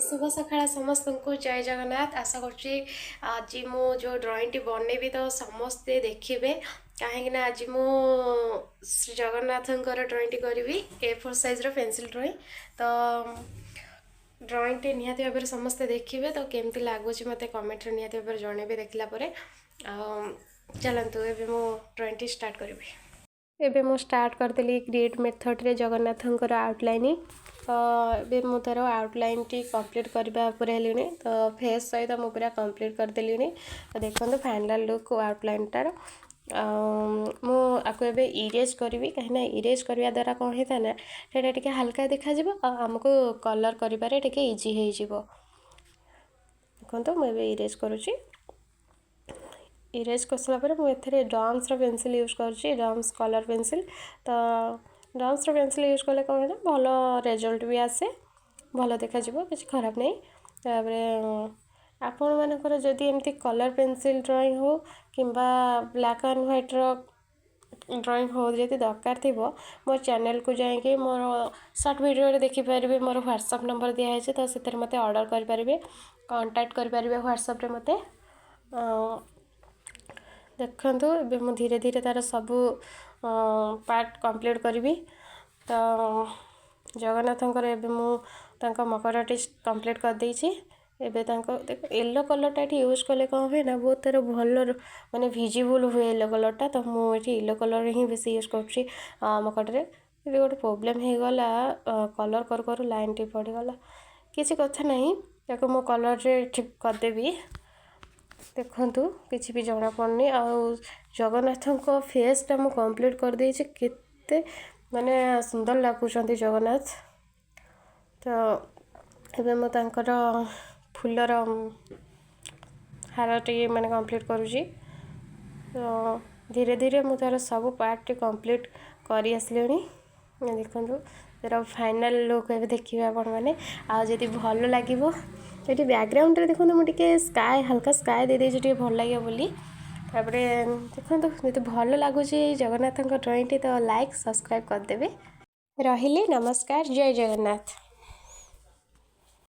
शुभ सकाळ समस्त को जय जगन्नाथ। आशा करुँची आज मु जो ड्रॉइंग टी बनैबी तो समस्ते देखिए कहीं आज मु श्री जगन्नाथंकर ड्रॉइंग टी करी A4 साइज पेंसिल ड्रॉइंग। तो ड्रॉइंग टी निहाती भाव समस्ते देखिए तो केमती लगुच मत कमेंट निहाती भाव जनइबे देखला परे। चलतु एबे मु ड्रॉइंग टी स्टार्ट करी। एबे मु स्टार्ट करदेली क्रिएट मेथड रे जगन्नाथंकर आउटलाइन। तो मु तार आउटलाइन टी कंप्लीट करबा पूरा हेलिनी। तो फेस सहित मु पूरा कंप्लीट करदेली। तो देखो फाइनल लुक आउटलाइन टार मु आपको एबे इरेज करी कहीं इरेज करने द्वारा कौन होता ना सेटा टिके हल्का देखा आमको कलर करिबारे टिके इजी हो जिवो। देखो मुझे इरेज करुँची। इरेज कर सारा पर मुझे डम्स पेंसिल यूज करुँची डम्स कलर पेंसिल। तो डम्स पेंसिल यूज कले कौन है भल रिजल्ट भी आसे भल देखा किसी खराब नहीं। तापर आपण मानकर जदि एमती कलर पेंसिल ड्राइंग हो कि ब्लैक एंड व्हाइट ड्राइंग हो जदि दरकार थी मो चैनल को जाइए मोर सर्ट वीडियो देखिपारे मोर व्हाट्सएप नंबर दिखाई तो से मत ऑर्डर करें कांटेक्ट करें व्हाट्सएप मते। देखु ए मु धीरे धीरे तार सबू पार्ट कंप्लीट करी। तो जगन्नाथंकर एबे मु तांका मकर टी कंप्लीट कर देछि। एबे तांको देखो येलो कलर टा यूज कले कौन हुए ना बहुत तार भल माने विजिबल हुए येलो कलर टा। तो मुझे येलो कलर ही बेसी यूज करुँची मकटरे। ये गोटे प्रोब्लेम हो गला कलर कर लाइन टी पड़गला किसी कथा नहीं ताको मो कलर रे ठीक करदेवी। देखु किसी भी जना पड़नी आ जगन्नाथ को फेस टा मु कंप्लीट कर देछि केते माने सुंदर लगुच जगन्नाथ। तो एबे मो तांकर फुलर हार टी माने कंप्लीट करुँची। तो धीरे धीरे मु तार सब पार्ट टी कंप्लीट करी आसलिनी। देखु तार फाइनल लुक ए देखिए आपण मैंने आदि भल लगे ये बैकग्राउंड रे देखो मुझे स्काए हल्का स्काए दे देती भल लगे बोली। तापर देखो जो भल लगुच जगन्नाथ ड्रॉइंग टी तो लाइक सब्सक्राइब करदे। रहिले नमस्कार जय जगन्नाथ।